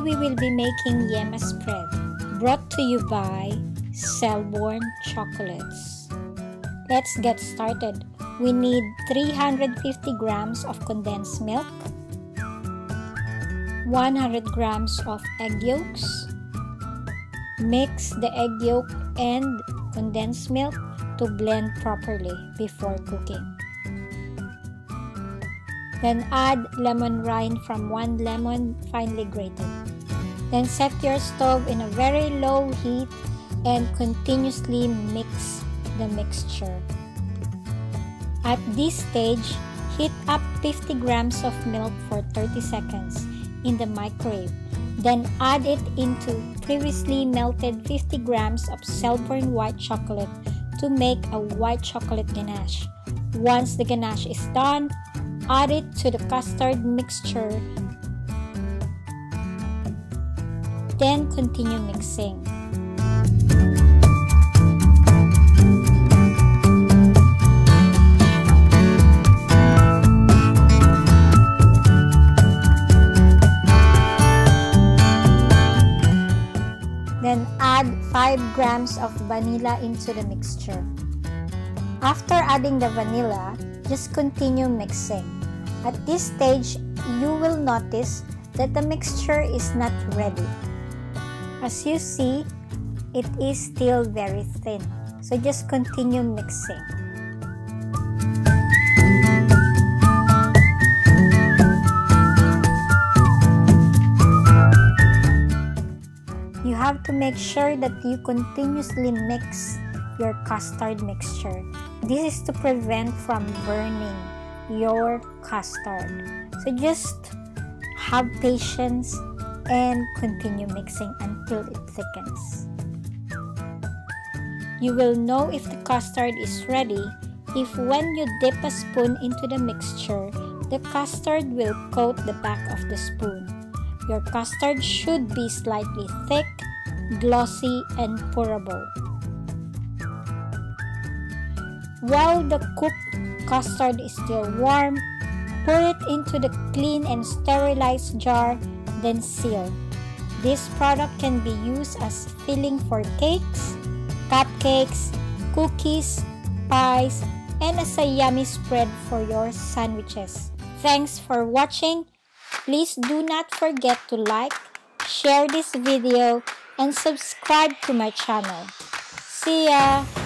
we will be making Yema Spread, brought to you by Selborne Chocolates. Let's get started. We need 350 grams of condensed milk, 100 grams of egg yolks. Mix the egg yolk and condensed milk to blend properly before cooking. Then add lemon rind from 1 lemon finely grated. Then set your stove in a very low heat and continuously mix the mixture. At this stage, heat up 50 grams of milk for 30 seconds in the microwave. Then add it into previously melted 50 grams of Selborne white chocolate to make a white chocolate ganache. Once the ganache is done, add it to the custard mixture. Then continue mixing. Then add 5 grams of vanilla into the mixture. After adding the vanilla, just continue mixing. At this stage, you will notice that the mixture is not ready. As you see, it is still very thin. So just continue mixing. You have to make sure that you continuously mix your custard mixture. This is to prevent from burning your custard. So just have patience and continue mixing until it thickens. You will know if the custard is ready if when you dip a spoon into the mixture, the custard will coat the back of the spoon. Your custard should be slightly thick, glossy, and pourable. While the cooked custard is still warm, pour it into the clean and sterilized jar, then seal. This product can be used as filling for cakes, cupcakes, cookies, pies, and as a yummy spread for your sandwiches. Thanks for watching. Please do not forget to like, share this video, and subscribe to my channel. See ya!